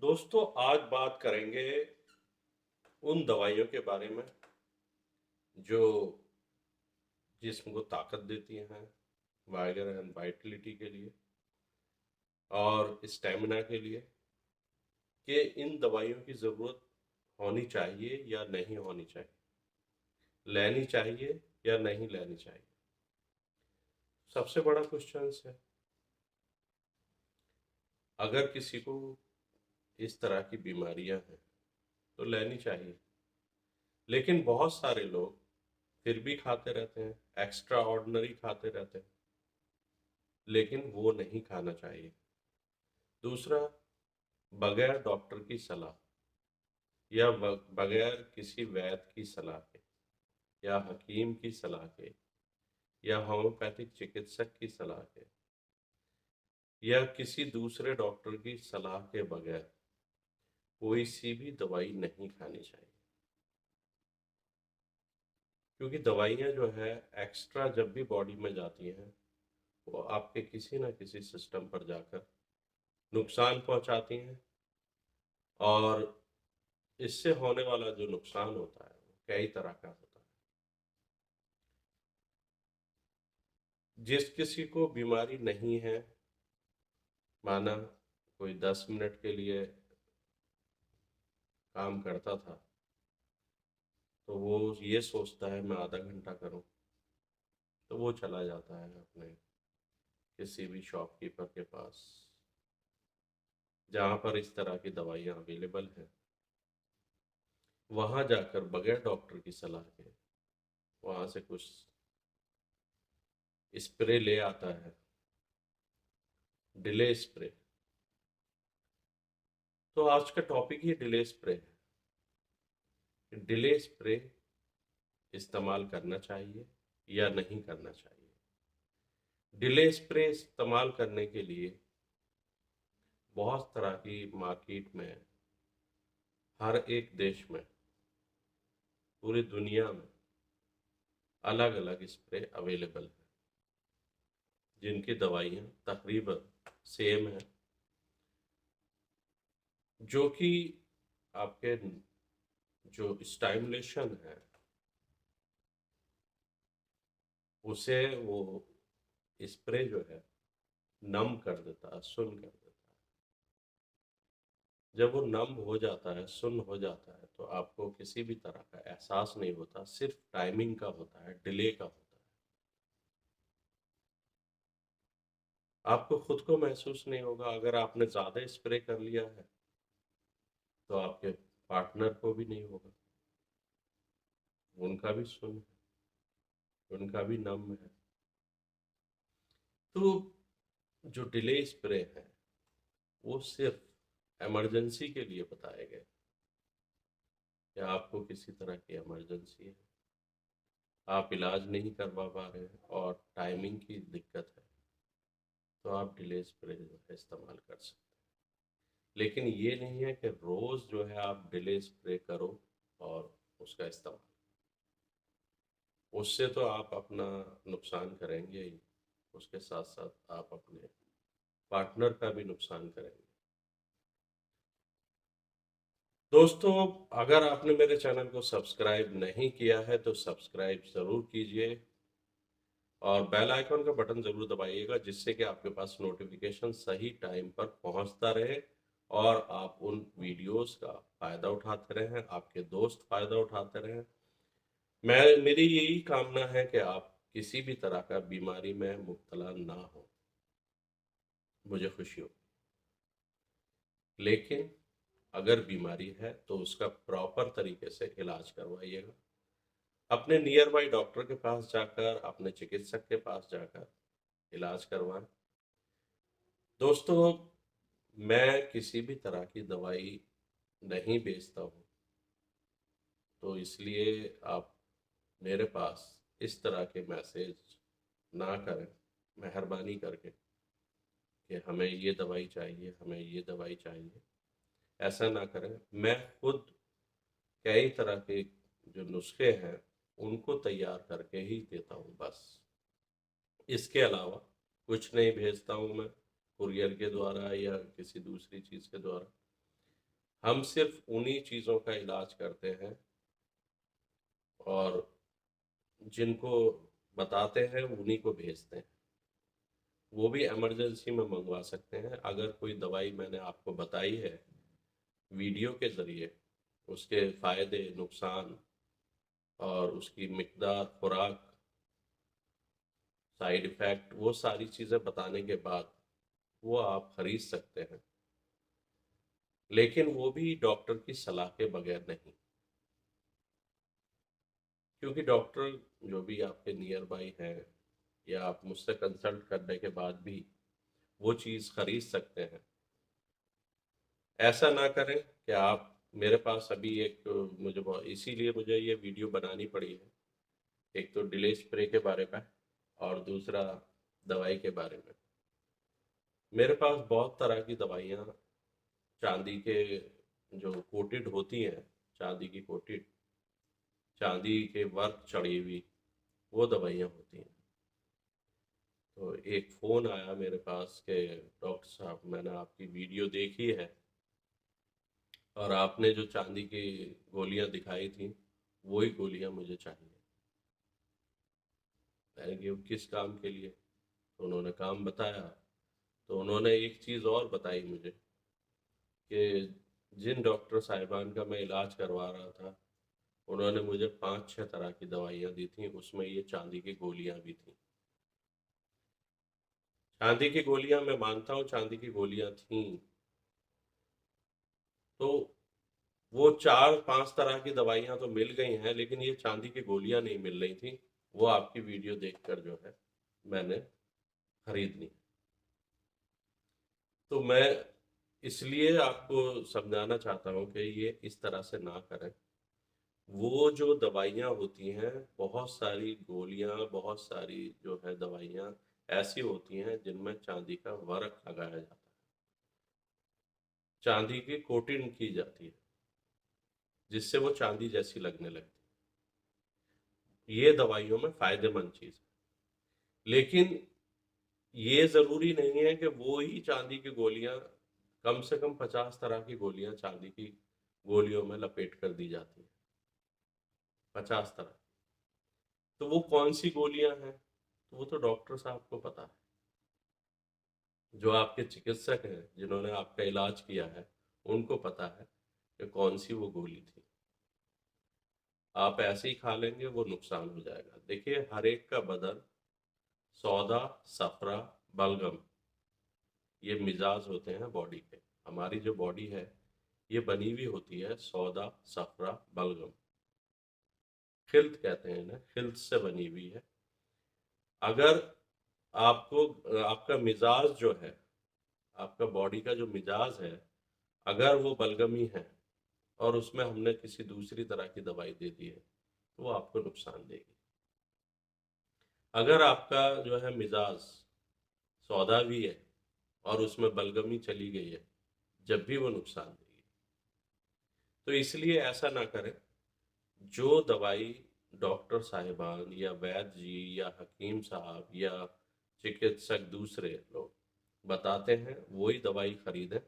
दोस्तों, आज बात करेंगे उन दवाइयों के बारे में जो जिस्म को ताकत देती हैं, वाइगर एंड वाइटलिटी के लिए और स्टेमिना के लिए, कि इन दवाइयों की ज़रूरत होनी चाहिए या नहीं होनी चाहिए, लेनी चाहिए या नहीं लेनी चाहिए। सबसे बड़ा क्वेश्चन है, अगर किसी को इस तरह की बीमारियां हैं तो लेनी चाहिए, लेकिन बहुत सारे लोग फिर भी खाते रहते हैं, एक्स्ट्रा ऑर्डिनरी खाते रहते हैं, लेकिन वो नहीं खाना चाहिए। दूसरा, बगैर डॉक्टर की सलाह या बगैर किसी वैद्य की सलाह के या हकीम की सलाह के या होम्योपैथिक चिकित्सक की सलाह के या किसी दूसरे डॉक्टर की सलाह के बगैर कोई सी भी दवाई नहीं खानी चाहिए। क्योंकि दवाइयाँ जो है एक्स्ट्रा जब भी बॉडी में जाती हैं, वो आपके किसी ना किसी सिस्टम पर जाकर नुकसान पहुंचाती हैं, और इससे होने वाला जो नुकसान होता है वो कई तरह का होता है। जिस किसी को बीमारी नहीं है, माना कोई 10 मिनट के लिए काम करता था, तो वो ये सोचता है मैं आधा घंटा करूं, तो वो चला जाता है अपने किसी भी शॉपकीपर के पास जहाँ पर इस तरह की दवाइयाँ अवेलेबल हैं, वहाँ जाकर बगैर डॉक्टर की सलाह के वहाँ से कुछ स्प्रे ले आता है, डिले स्प्रे। तो आज का टॉपिक ही डिले स्प्रे है। डिले स्प्रे इस्तेमाल करना चाहिए या नहीं करना चाहिए। डिले स्प्रे इस्तेमाल करने के लिए बहुत तरह की मार्केट में, हर एक देश में, पूरी दुनिया में अलग अलग स्प्रे अवेलेबल है, जिनकी दवाइयाँ तकरीबन सेम है, जो कि आपके जो स्टाइमुलेशन है उसे वो स्प्रे जो है नम कर देता है, सुन्न कर देता है। जब वो नम हो जाता है, सुन्न हो जाता है, तो आपको किसी भी तरह का एहसास नहीं होता, सिर्फ टाइमिंग का होता है, डिले का होता है। आपको खुद को महसूस नहीं होगा। अगर आपने ज़्यादा स्प्रे कर लिया है तो आपके पार्टनर को भी नहीं होगा, उनका भी सुन्न है, उनका भी नम है। तो जो डिले स्प्रे है वो सिर्फ इमरजेंसी के लिए बताए गए, या आपको किसी तरह की इमरजेंसी है, आप इलाज नहीं करवा पा रहे हैं और टाइमिंग की दिक्कत है, तो आप डिले स्प्रे जो है इस्तेमाल कर सकते हैं। लेकिन ये नहीं है कि रोज़ जो है आप डिले स्प्रे करो और उसका इस्तेमाल, उससे तो आप अपना नुकसान करेंगे ही, उसके साथ साथ आप अपने पार्टनर का भी नुकसान करेंगे। दोस्तों, अगर आपने मेरे चैनल को सब्सक्राइब नहीं किया है तो सब्सक्राइब ज़रूर कीजिए और बेल आइकन का बटन ज़रूर दबाइएगा, जिससे कि आपके पास नोटिफिकेशन सही टाइम पर पहुंचता रहे और आप उन वीडियोस का फ़ायदा उठाते रहें, आपके दोस्त फ़ायदा उठाते रहें। मेरी यही कामना है कि आप किसी भी तरह का बीमारी में मुब्तला ना हो, मुझे खुशी हो। लेकिन अगर बीमारी है तो उसका प्रॉपर तरीके से इलाज करवाइएगा, अपने नियर बाई डॉक्टर के पास जाकर, अपने चिकित्सक के पास जाकर इलाज करवाएं। दोस्तों, मैं किसी भी तरह की दवाई नहीं बेचता हूँ, तो इसलिए आप मेरे पास इस तरह के मैसेज ना करें, मेहरबानी करके, कि हमें ये दवाई चाहिए, हमें ये दवाई चाहिए। ऐसा ना करें। मैं खुद कई तरह के जो नुस्खे हैं उनको तैयार करके ही देता हूँ बस। इसके अलावा कुछ नहीं भेजता हूँ मैं कुरियर के द्वारा या किसी दूसरी चीज़ के द्वारा। हम सिर्फ उन्हीं चीज़ों का इलाज करते हैं और जिनको बताते हैं उन्हीं को भेजते हैं। वो भी इमरजेंसी में मंगवा सकते हैं। अगर कोई दवाई मैंने आपको बताई है वीडियो के ज़रिए, उसके फ़ायदे, नुकसान और उसकी मिकदार, खुराक, साइड इफ़ेक्ट, वो सारी चीज़ें बताने के बाद वो आप खरीद सकते हैं, लेकिन वो भी डॉक्टर की सलाह के बगैर नहीं। क्योंकि डॉक्टर जो भी आपके नियर बाई हैं या आप मुझसे कंसल्ट करने के बाद भी वो चीज़ खरीद सकते हैं। ऐसा ना करें कि आप मेरे पास अभी एक, इसीलिए मुझे ये वीडियो बनानी पड़ी है। एक तो डिले स्प्रे के बारे में और दूसरा दवाई के बारे में। मेरे पास बहुत तरह की दवाइयाँ चांदी के जो कोटेड होती हैं, चांदी की कोटेड, चांदी के वर्क चढ़ी हुई वो दवाइयाँ होती हैं। तो एक फ़ोन आया मेरे पास कि डॉक्टर साहब मैंने आपकी वीडियो देखी है और आपने जो चांदी की गोलियां दिखाई थी वही गोलियां मुझे चाहिए। मैंने कहा किस काम के लिए? तो उन्होंने काम बताया। तो उन्होंने एक चीज़ और बताई मुझे कि जिन डॉक्टर साहिबान का मैं इलाज करवा रहा था उन्होंने मुझे 5-6 तरह की दवाइयाँ दी थी, उसमें ये चांदी की गोलियां भी थी। चांदी की गोलियां, मैं मानता हूँ चांदी की गोलियां थी, तो वो 4-5 तरह की दवाइयाँ तो मिल गई हैं, लेकिन ये चांदी की गोलियाँ नहीं मिल रही थी। वो आपकी वीडियो देखकर जो है मैंने खरीद ली। तो मैं इसलिए आपको समझाना चाहता हूँ कि ये इस तरह से ना करें। वो जो दवाइयाँ होती हैं, बहुत सारी गोलियाँ, बहुत सारी जो है दवाइयाँ ऐसी होती हैं जिनमें चांदी का वर्क लगाया जाता है, चांदी की कोटिंग की जाती है, जिससे वो चांदी जैसी लगने लगती है। ये दवाइयों में फायदेमंद चीज़ है, लेकिन ये ज़रूरी नहीं है कि वो ही चांदी की गोलियाँ, कम से कम 50 तरह की गोलियाँ चांदी की गोलियों में लपेट कर दी जाती हैं, 50 तरह। तो वो कौन-सी गोलियाँ हैं? तो वो तो डॉक्टर साहब को पता है, जो आपके चिकित्सक हैं, जिन्होंने आपका इलाज किया है, उनको पता है कि कौन-सी वो गोली थी। आप ऐसे ही खा लेंगे, वो नुकसान हो जाएगा। देखिए, हर एक का बदन सौदा, सफ़रा, बलगम, ये मिजाज होते हैं बॉडी के। हमारी जो बॉडी है ये बनी हुई होती है सौदा, सफ़रा, बलगम, खिल्त कहते हैं इन्हें, खिल्त से बनी हुई है। अगर आपको आपका मिजाज जो है, आपका बॉडी का जो मिजाज है, अगर वो बलगमी है और उसमें हमने किसी दूसरी तरह की दवाई दे दी है तो वो आपको नुकसान देगी। अगर आपका जो है मिजाज सौदा भी है और उसमें बलगमी चली गई है, जब भी वो नुकसान देगी। तो इसलिए ऐसा ना करें। जो दवाई डॉक्टर साहिबान या वैद्य जी या हकीम साहब या चिकित्सक दूसरे लोग बताते हैं वही दवाई खरीदें।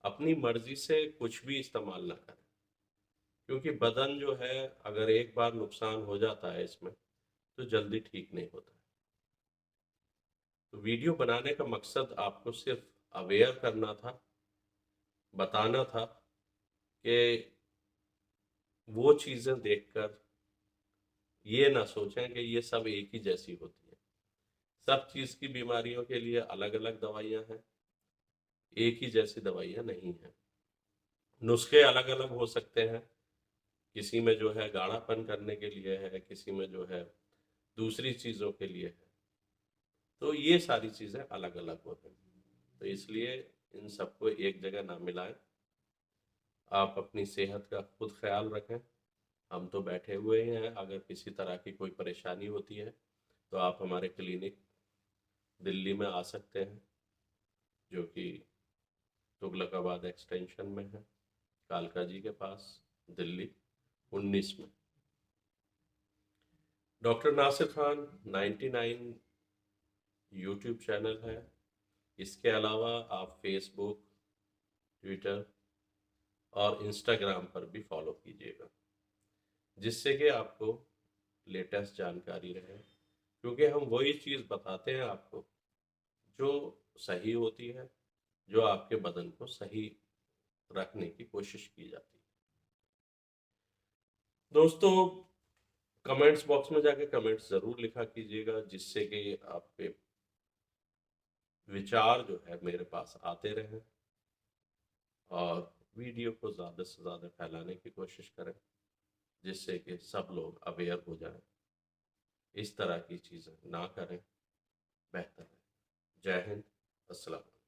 अपनी मर्जी से कुछ भी इस्तेमाल ना करें, क्योंकि बदन जो है अगर एक बार नुकसान हो जाता है इसमें तो जल्दी ठीक नहीं होता। तो वीडियो बनाने का मकसद आपको सिर्फ अवेयर करना था, बताना था कि वो चीज़ें देखकर ये ना सोचें कि ये सब एक ही जैसी होती है। सब चीज़ की बीमारियों के लिए अलग-अलग दवाइयाँ हैं, एक ही जैसी दवाइयाँ नहीं हैं। नुस्खे अलग-अलग हो सकते हैं, किसी में जो है गाढ़ापन करने के लिए है, किसी में जो है दूसरी चीज़ों के लिए है। तो ये सारी चीज़ें अलग-अलग होती हैं। तो इसलिए इन सबको एक जगह ना मिलाएँ। आप अपनी सेहत का खुद ख़्याल रखें। हम तो बैठे हुए ही हैं, अगर किसी तरह की कोई परेशानी होती है, तो आप हमारे क्लिनिक दिल्ली में आ सकते हैं, जो कि तुगलकाबाद एक्सटेंशन में है, कालका जी के पास, दिल्ली 19 में। Doctor Nasir Khan 99 YouTube channel है। इसके अलावा आप फेसबुक, ट्विटर और इंस्टाग्राम पर भी फॉलो कीजिएगा, जिससे कि आपको लेटेस्ट जानकारी रहे, क्योंकि हम वही चीज़ बताते हैं आपको जो सही होती है, जो आपके बदन को सही रखने की कोशिश की जाती है। दोस्तों, कमेंट्स बॉक्स में जाके कमेंट्स ज़रूर लिखा कीजिएगा, जिससे कि आपके विचार जो है मेरे पास आते रहें, और वीडियो को ज़्यादा से ज़्यादा फैलाने की कोशिश करें, जिससे कि सब लोग अवेयर हो जाएं, इस तरह की चीज़ें ना करें, बेहतर है। जय हिंद, अस्सलाम।